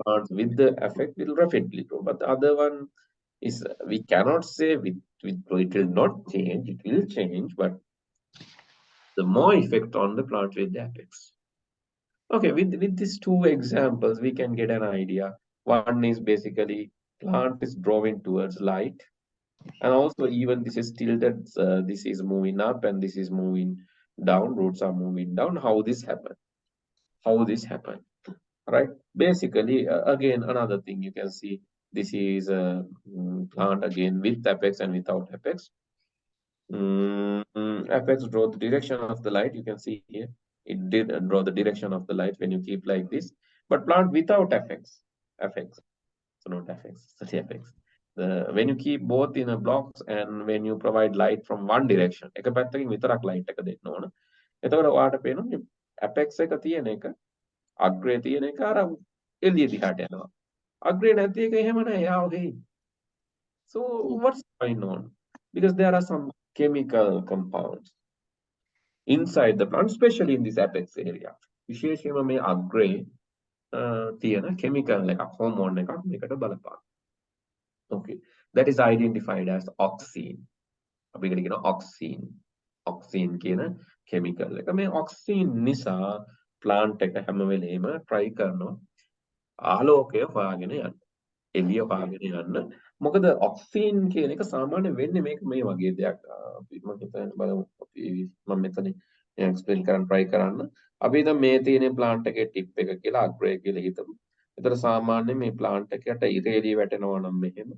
Plants with the apex will rapidly grow, but the other one is, we cannot say it will not change. It will change, but the more effect on the plant with the apex. Okay, with these two examples, we can get an idea. One is basically plant is drawing towards light, and also even this is tilted. This is moving up and this is moving down. Roots are moving down. How this happened? Right? Basically, again, another thing you can see. This is a plant again with apex and without apex. Apex draw the direction of the light. You can see here. It did draw the direction of the light when you keep like this. But plant without apex, so not apex, sorry, apex. When you keep both in a blocks and when you provide light from one direction, එක පැත්තකින් විතරක් light එක දෙන්න ඕන. එතකොට ඔයාලට පේනවා apex එක තියෙන එක, අග්‍රේ තියෙන එක අර එළිය දිහාට යනවා. අග්‍රේ නැති එක එහෙම නෑ, එයා ඔහේ. So what's going on? Because there are some chemical compounds inside the plant, especially in this apex area. විශේෂයෙන්ම මේ අග්‍රේ තියෙන chemical එකක්, hormone එකක් මේකට බලපාන. Okay, that is identified as auxine. අපි කියන auxine කියන chemical එක. මේ auxine නිසා plant එක හැම වෙලේම try කරනවා ආලෝකය හොයාගෙන යන්න. එළිය හොයාගෙන යන්න. මොකද ඔක්සින් කියන එක සාමාන්‍ය වෙන්නේ මේක මේ වගේ දෙයක්. අපි මම හිතන්නේ බලමු අපි මම මෙතන එක්ස්ප්ලেইন කරන්න try කරන්න. අපි දැන් මේ තියෙන plant එකේ tip එක කියලා අග්‍රය කියලා හිතමු. ඒතර සාමාන්‍ය මේ plant එකට ඉර එළිය වැටෙනවා නම් මෙහෙම.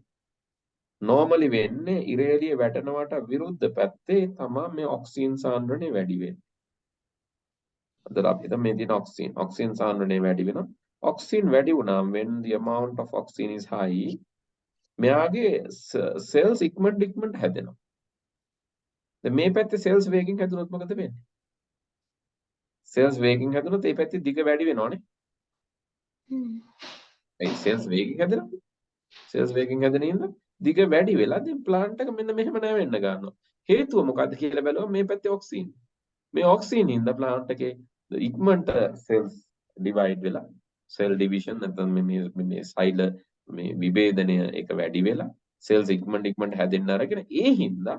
normally වෙන්නේ ඉර එළිය වැටෙනවට විරුද්ධ පැත්තේ තමයි මේ ඔක්සින් සාන්ද්‍රණය වැඩි වෙන්නේ. අතට අපි හිතමු මේ තියෙන ඔක්සින් සාන්ද්‍රණය වැඩි වෙනවා. ඔක්සින් වැඩි වුණාම when the amount of oxygen is high මෙයාගේ cells ඉක්මනට හැදෙනවා. දැන් මේ පැත්තේ cells වේගෙන් හැදුනොත් මොකද වෙන්නේ? cells වේගෙන් හැදුනොත් මේ පැත්තේ දිග වැඩි වෙනවනේ. ඒ cells වේගෙන් හැදෙනවා. cells වේගෙන් හැදෙන ඉන්න දිග වැඩි වෙලා දැන් plant එක මෙන්න මෙහෙම නැවෙන්න ගන්නවා. හේතුව මොකද්ද කියලා බැලුවම මේ පැත්තේ ඔක්සින්. මේ ඔක්සින් ඉඳ plant එකේ ඉක්මනට cells divide වෙලා cell division නැත්නම් මේ සෛල මේ විභේදනය එක වැඩි වෙලා cells ඉක්මනට හැදෙන්න අරගෙන ඒ හින්දා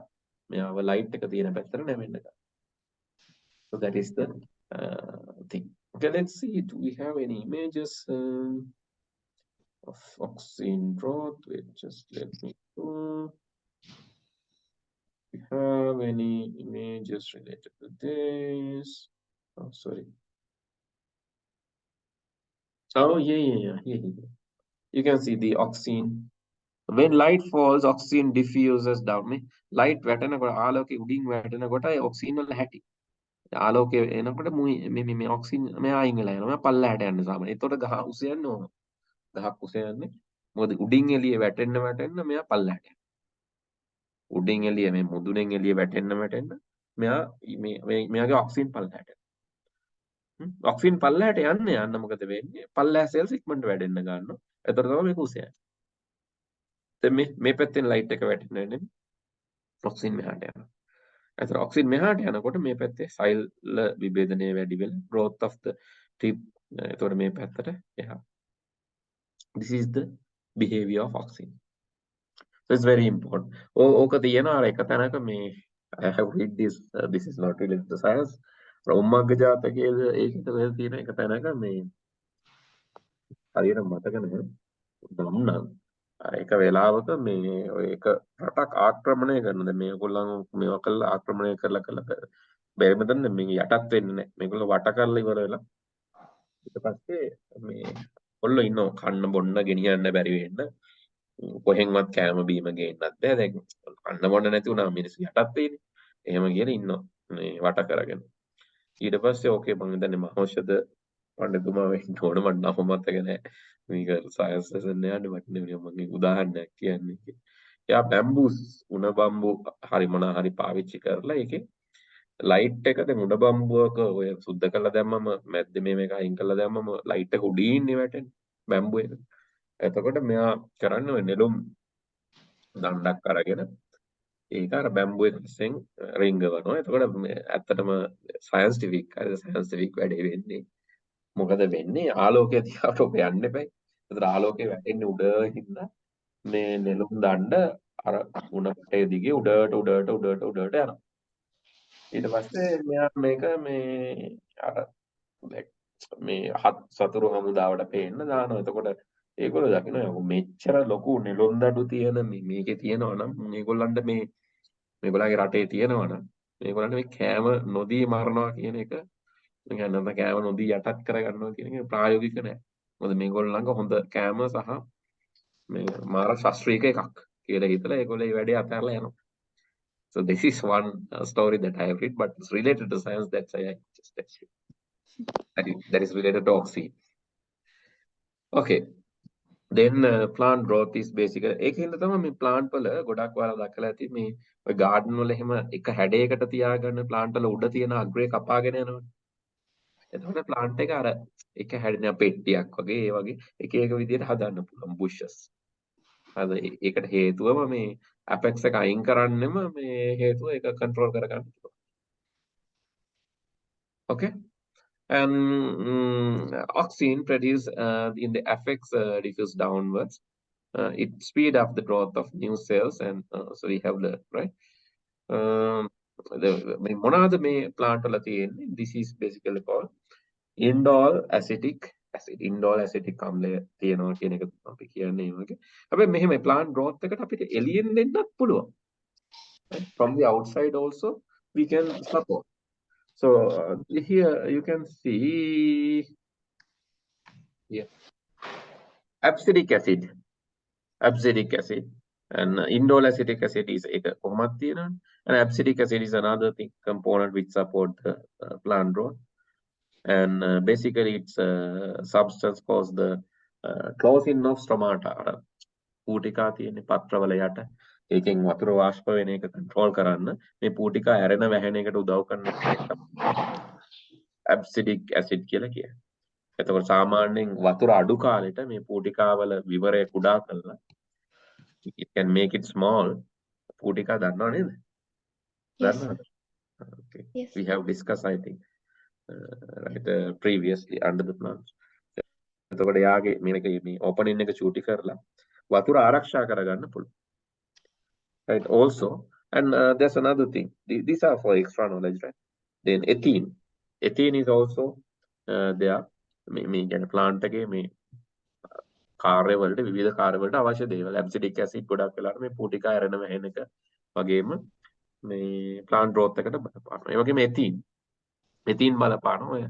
මෙයාව light එක තියෙන පැත්තට නැවෙන්න ගන්නවා. So that is the thing. Okay, let's see. Do we have any images of oxygen growth? Wait, just let me go. We have any images related to this? Oh, sorry. Oh, yeah. You can see the oxygen. When light falls, oxygen diffuses down. Light වැටෙනකොට ආලෝකය උඩින් වැටෙනකොට ඒ oxygen වල හැටි. ආලෝකය එනකොට මේ oxygen මෙයා අයින් වෙලා යනවා. මෙයා පල්ලෙහාට යන්න සාමාන්‍යයෙන්. ඒතකොට ගහ උස යන්නේ ඕන. ගහක් උස යන්නේ. මොකද උඩින් එළිය වැටෙන්න මෙයා පල්ලෙහාට යනවා. උඩින් එළිය මේ මුදුනෙන් එළිය වැටෙන්න මෙයා මෙයාගේ ඔක්සිජන් පල්ලෙහාට යනවා. ඔක්සිජන් පල්ලෙහාට යන්න මොකද වෙන්නේ? පල්ලෙහා සෙල්ස් ඉක්මනට වැඩෙන්න ගන්නවා. ඒතකොට තමයි මේක උස යන්නේ. දැන් මේ පැත්තෙන් ලයිට් එක වැටෙන්නේ ඔක්සිජන් මෙහාට යනවා. ඒතර ඔක්සිජන් මෙහාට යනකොට මේ පැත්තේ සෛල විභේදනය වැඩි වෙලා growth of the tip ඒතකොට මේ පැත්තට එහා. This is the behavior of oxygen. So it's very important. ඕක තියෙනවා අර එක තැනක මේ I have read this is not related to science. රෝමග්ග ජාතකයේ ඒකට වෙල තියෙන එක තැනක මේ හරියට මතක නැහැ. නම් එක වෙලාවක මේ ඔය එක රටක් ආක්‍රමණය කරනද මේගොල්ලන් මේවා කළා ආක්‍රමණය කරලා බැරිම දන්න මේ යටත් වෙන්නේ නැහැ. මේගොල්ලෝ වට කරලා ඉවර වෙලා ඊට පස්සේ මේ ඔල්ලෝ ඉන්නෝ කන්න බොන්න ගෙනියන්න බැරි වෙන්න කොහෙන්වත් කෑම බීම ගේන්නත් බෑ. දැන් කන්න බොන්න නැති වුණා මිනිස්සු යටත් වෙන්නේ. එහෙම කියලා ඉන්නෝ මේ වට කරගෙන. ඊට පස්සේ ඕකේ මම හිතන්නේ මහෞෂධ පඬිතුමා වෙන්න ඕන මට නම මතක නැහැ. මේක සයන්ස් ලෙසන් යන්නේ මට නෙවෙයි මම උදාහරණයක් කියන්නේ. එයා බැම්බූස් උණ බම්බු හරි මොනවා හරි පාවිච්චි කරලා ඒකේ ලයිට් එක දැන් උණ බම්බුවක ඔය සුද්ධ කරලා දැම්මම මැද්දේ මේක අයින් කරලා දැම්මම ලයිට් එක උඩින් වැටෙන්නේ බැම්බු එක. එතකොට මෙයා කරන්නේ ඔය නෙළුම් දණ්ඩක් අරගෙන ඒක අර බැම්බු එකෙන් රිංගවනවා. එතකොට ඇත්තටම සයන්ටිෆික් හරිද සයන්ටිෆික් වැඩේ වෙන්නේ. මොකද වෙන්නේ ආලෝකය දිහාට ඔබ යන්න එපයි. ඒතර ආලෝකය වැටෙන්නේ උඩ හින්දා මේ නෙළුම් දණ්ඩ අර උණ කටේ දිගේ උඩට යනවා. ඊට පස්සේ මෙයා මේක මේ අර මේ හත් සතුරු හමුදාවට පේන්න දානවා. එතකොට ඒගොල්ලෝ දකිනවා මෙච්චර ලොකු නෙළුම් දඩු තියෙන මේකේ තියෙනවා නම් මේගොල්ලන්ට මේගොල්ලන්ගේ රටේ තියෙනවා නම් මේගොල්ලන්ට මේ කෑම නොදී මරනවා කියන එක නැත්නම් කෑම නොදී යටත් කරගන්නවා කියන එක ප්‍රායෝගික නෑ. මොකද මේගොල්ලෝ ළඟ හොඳ කෑම සහ මේ මාර ශාස්ත්‍රීය එකක් කියලා හිතලා ඒගොල්ලෝ මේ වැඩේ අතහැරලා යනවා. So this is one story that I have read, but it's related to science. That's why I just text you. That is related to oxygen. Okay. Then plant growth is basically ඒකෙන්ද තමයි මේ plant වල ගොඩක් ඔයාලා දැකලා ඇති මේ ඔය garden වල එහෙම එක හැඩයකට තියාගන්න plant වල උඩ තියෙන අග්‍රේ කපාගෙන යනවනේ. එතකොට plant එක අර එක හැඩෙන පෙට්ටියක් වගේ ඒ වගේ එක විදිහට හදන්න පුළුවන් bushes. හරි ඒකට හේතුවම මේ apex එක අයින් කරන්නෙම මේ හේතුව ඒක control කරගන්න පුළුවන්. Okay. And oxygen produced in the apex diffuse downwards. It speed up the growth of new cells and so we have the right. The මොනවාද මේ plant වල තියෙන්නේ? This is basically called indole acetic acid indole acetic අම්ලය තියෙනවා කියන එක අපි කියන්නේ ඒ වගේ. හැබැයි මෙහෙම plant growth එකට අපිට එළියෙන් දෙන්නත් පුළුවන්. From the outside also we can support. So here you can see here abscisic acid and indole acetic acid is එක කොහොමද තියෙනවනේ, and abscisic acid is another thing component which support the plant growth. And basically it's a substance called the closing of stomata. පූටිකා තියෙන පත්‍රවල යට ඒකෙන් වතුර වාෂ්ප වෙන එක control කරන්න මේ පූටිකා ඇරෙන වැහෙන එකට උදව් කරන එක abscisic acid කියලා කියන්නේ. එතකොට සාමාන්‍යයෙන් වතුර අඩු කාලෙට මේ පූටිකාවල විවරය කුඩා කරලා it can make it small. පූටිකා දන්නව නේද? දන්නවද? Okay. Yes. We have discussed I think previously under the plants. එතකොට යාගේ මේක මේ opening එක චූටි කරලා වතුර ආරක්ෂා කරගන්න පුළුවන්. Right, also, and there's another thing. These are for extra knowledge, right? Then ethene is also there. මේ කියන්නේ plant එකේ මේ කාර්යවලට විවිධ කාර්යවලට අවශ්‍ය දේවල්. abscisic acid ගොඩක් වෙලාවට මේ පූටිකා ඇරෙන වැහෙන එක වගේම මේ plant growth එකට බලපානවා. ඒ වගේම ethene බලපානවා ඔය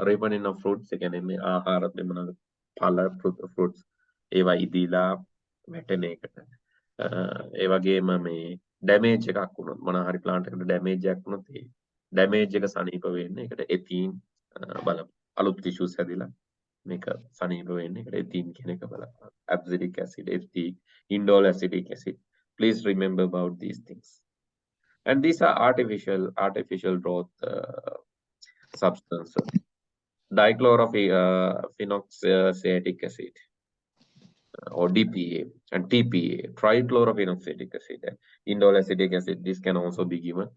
ripening of fruits. ඒ කියන්නේ මේ ආහාර දෙමනක ඵල fruits ඒවා ඉදීලා වැටෙන එකට. ඒ වගේම මේ ඩැමේජ් එකක් වුණොත් මොනවා හරි plant එකට ඩැමේජ් එකක් වුණොත් ඒ ඩැමේජ් එක සනීප වෙන්නේ ඒකට ethene අලුත් tissues හැදිලා මේක සනීප වෙන්නේ ඒකට ethene කියන එක බලපාන. abscisic acid, ethene, indole acetic acid. Please remember about these things. And these are artificial growth substances. Dichlorophenoxyacetic acid or DPA and TPA, trichlorophenoxyacetic acid, indole acetic acid. This can also be given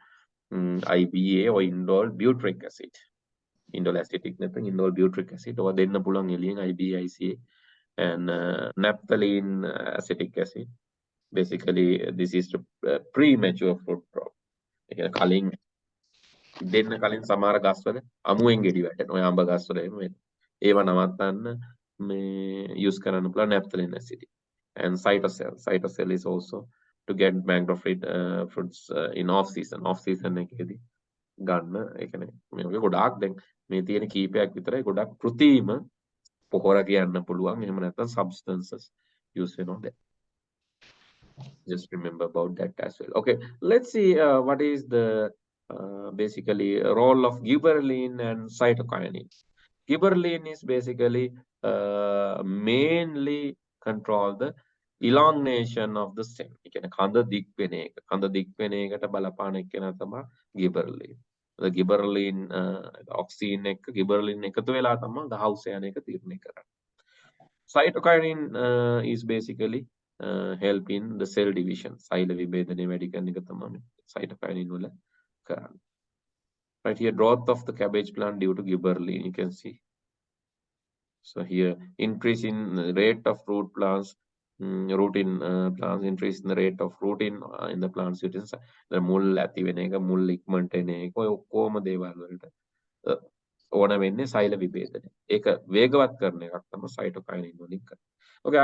IPA or indole butyric acid. Indole acetic නැත්නම් indole butyric acid or දෙන්න පුළුවන් එළියෙන් IPA, ICA, and naphthalene acetic acid. Basically this is the premature fruit crop. කලින් දෙන්න කලින් සමහර ගස්වල අමුවෙන් ගෙඩි වැටෙනවා. ඔය අඹ ගස්වල එහෙම වෙනවා. ඒව නවත්තන්න මේ use කරන්න පුළුවන් naphthalene acid. And cytosol is also to get mangrove fruits in off season එකේදී ගන්න. ඒ කියන්නේ මේ වගේ ගොඩාක් දැන් මේ තියෙන කීපයක් විතරයි ගොඩක් කෘතිම පොහොර කියන්න පුළුවන්. එහෙම නැත්නම් substances use වෙනවා දැන්. Just remember about that as well. Okay, let's see what is the basically role of gibberellin and cytokinin. Gibberellin is basically mainly control the elongation of the stem. ඒ කියන්නේ කඳ දික් වෙන එක. කඳ දික් වෙන එකට බලපාන එක තමයි gibberellin. The gibberellin auxine එක gibberellin එකතු වෙලා තමයි ගහ උස යන එක තීරණය කරන්නේ. Cytokinin is basically help in the cell division. සෛල විභේදනය වැඩි කරන එක තමයි cytokinin වල කරන්නේ. Right here, growth of the cabbage plant due to gibberellin, you can see. So here, increase in the rate of root plants, increase in the rate of rooting in the plants. The මුල් ඇති වෙන එක, මුල් ඉක්මනට එන එක, ඔය ඔක්කොම දේවල් වලට ඕන වෙන්නේ සෛල විභේදනය. ඒක වේගවත් කරන එකක් තමයි cytokinin වලින් කරන්නේ. Okay,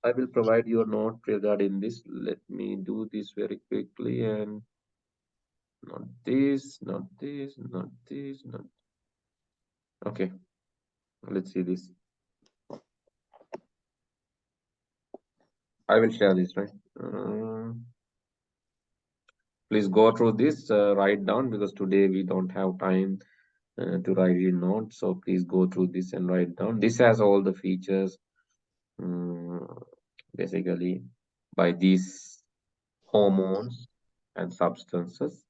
I will provide you a note regarding this. Let me do this very quickly and not this. Okay, let's see this. I will share this, right? Please go through this, write down, because today we don't have time to write your notes. So please go through this and write down. This has all the features basically by these hormones and substances.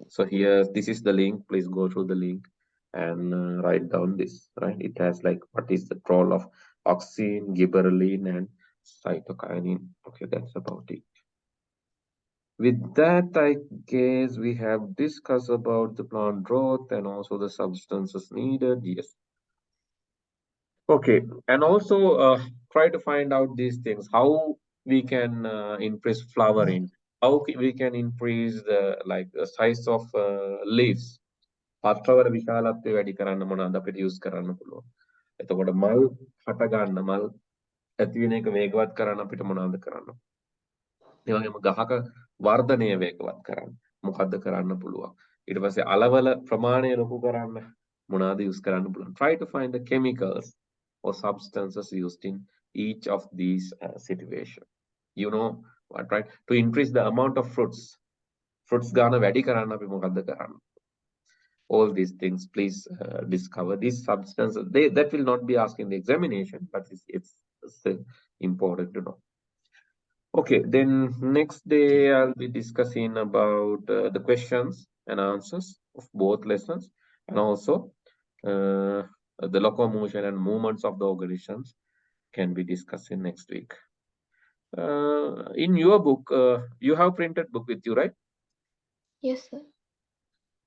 So here, this is the link. Please go through the link and write down this, right? It has like what is the role of auxine, gibberellin, and cytokinin. Okay, that's about it. With that, I guess we have discussed about the plant growth and also the substances needed. Yes. Okay, and also try to find out these things, how we can increase flowering. how we can increase the size of leaves. පත්‍රවල විශාලත්වය වැඩි කරන්න මොනවද අපිට use කරන්න පුළුවන්. එතකොට මල් හට ගන්න මල් ඇති වෙන එක වේගවත් කරන්න අපිට මොනවද කරන්න. ඒ වගේම ගහක වර්ධනය වේගවත් කරන්න මොකද්ද කරන්න පුළුවන්. ඊට පස්සේ අලවල ප්‍රමාණය ලොකු කරන්න මොනවද use කරන්න පුළුවන්. Try to find the chemicals or substances used in each of these situation. You know what, right? To increase the amount of fruits ගන්න වැඩි කරන්න අපි මොකද්ද කරන්න. All these things, please discover these substances. That will not be asked in the examination, but it's still important to know. Okay, then next day I'll be discussing about the questions and answers of both lessons, and also the locomotion and movements of the organisms can be discussed in next week. In your book, you have printed book with you, right? Yes, sir.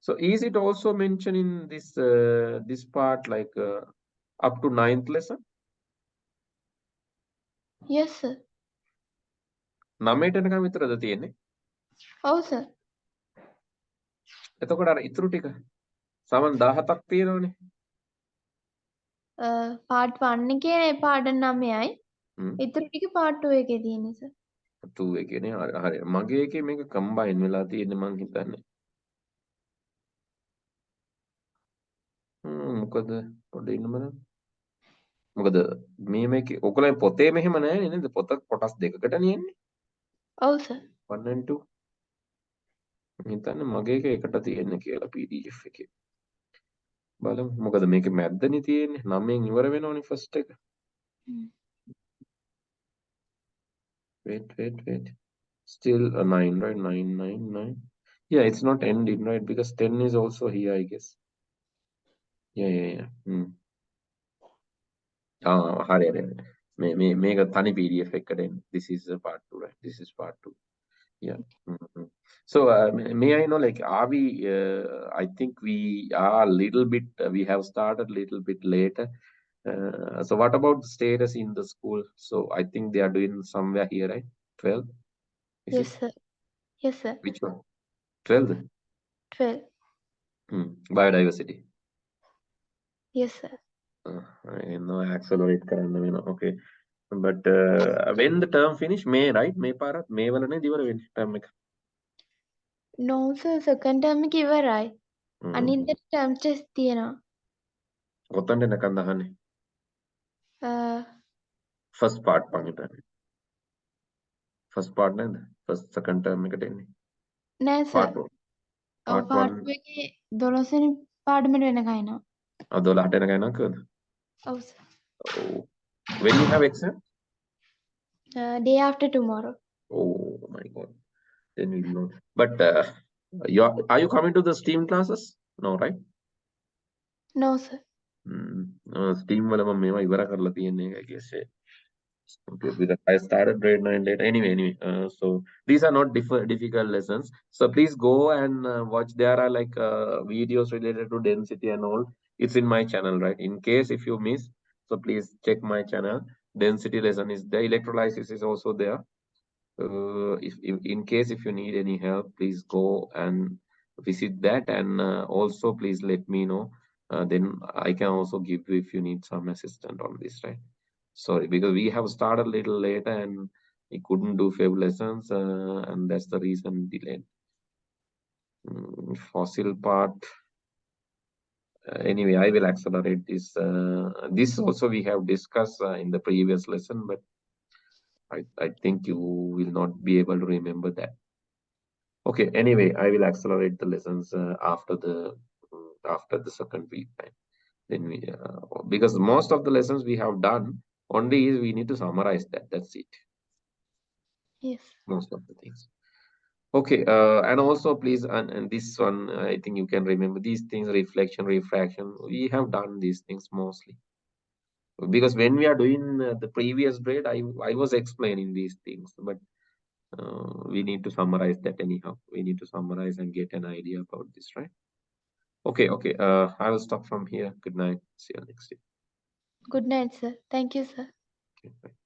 So is it also mentioned in this part like up to 9th lesson? Yes, sir. 9ට යනකම් විතරද තියෙන්නේ? ඔව් sir. එතකොට අර ඉතුරු ටික සමන් 17ක් තියෙනවනේ. part 1 එකේ පාඩම් 9යි. ඉතුරු ටික part 2 එකේ තියෙන්නේ sir. 2 එකේනේ හරි. මගේ එකේ මේක කම්බයින් වෙලා තියෙන්නේ මං හිතන්නේ. මොකද පොඩ්ඩ ඉන්න බලන්න. මොකද මේකේ ඔයගොල්ලෝ පොතේ මෙහෙම නැහැ නේද? පොත කොටස් දෙකකට නියන්නේ. ඔව් sir. 1 and 2. හිතන්නේ මගේ එක එකට තියෙන්නේ කියලා PDF එකේ. බලමු. මොකද මේකේ මැද්දනේ තියෙන්නේ. 9න් ඉවර වෙනවනේ ෆස්ට් එක. Wait. Still a 9, right? 9. Yeah, it's not ending, right? Because 10 is also here, I guess. Yeah. හරි. මේක තනි PDF එකකට එන්නේ. This is part 2, right? This is part 2. Yeah. So may I know, like, are we? I think we are a little bit. We have started a little bit later. So what about the status in the school? So I think they are doing somewhere here, right? 12. Yes, sir. Yes, sir. Which one? 12. 12. Biodiversity. Yes, sir. I know accelerate කරන්න වෙනවා. Okay. But when the term finish? May, right? May පාරත් මේ වලනේ ඉවර වෙන්නේ term එක. No, sir. Second term එක ඉවරයි. අනිත් term test තියෙනවා. කොතනද නැකන් දහන්නේ? First part මං හිතන්නේ. First part නේද? First second term එකට එන්නේ. නෑ sir. Part 1 එකේ 12 වෙනි පාඩමට වෙනකන් එනවා. 12ට එනකන් එනවා කියලාද? ඔව් sir. Oh. When you have exam? Day after tomorrow. Oh my God. Then we know. But are you coming to the STEAM classes? No, right? No, sir. STEAM වල මම මේවා ඉවර කරලා තියෙන්නේ I guess. Okay, because I started grade 9 later. Anyway. So these are not difficult lessons. So please go and watch. There are like videos related to density and all. It's in my channel, right? In case if you miss, so please check my channel. Density lesson is there. Electrolysis is also there. If in case if you need any help, please go and visit that, and also please let me know. Then I can also give you if you need some assistance on this, right? Sorry, because we have started a little later and we couldn't do 5 lessons, and that's the reason delayed. Fossil part. Anyway, I will accelerate this. This also we have discussed in the previous lesson, but I think you will not be able to remember that. Okay. Anyway, I will accelerate the lessons after the second week time. Then we because most of the lessons we have done. Only is we need to summarize that. That's it. Yes. Most of the things. Okay. And also please, and this one, I think you can remember these things: reflection, refraction. We have done these things mostly. Because when we are doing the previous grade, I was explaining these things, but we need to summarize that anyhow. We need to summarize and get an idea about this, right? Okay. I will stop from here. Good night. See you next day. Good night, sir. Thank you, sir. Okay, bye.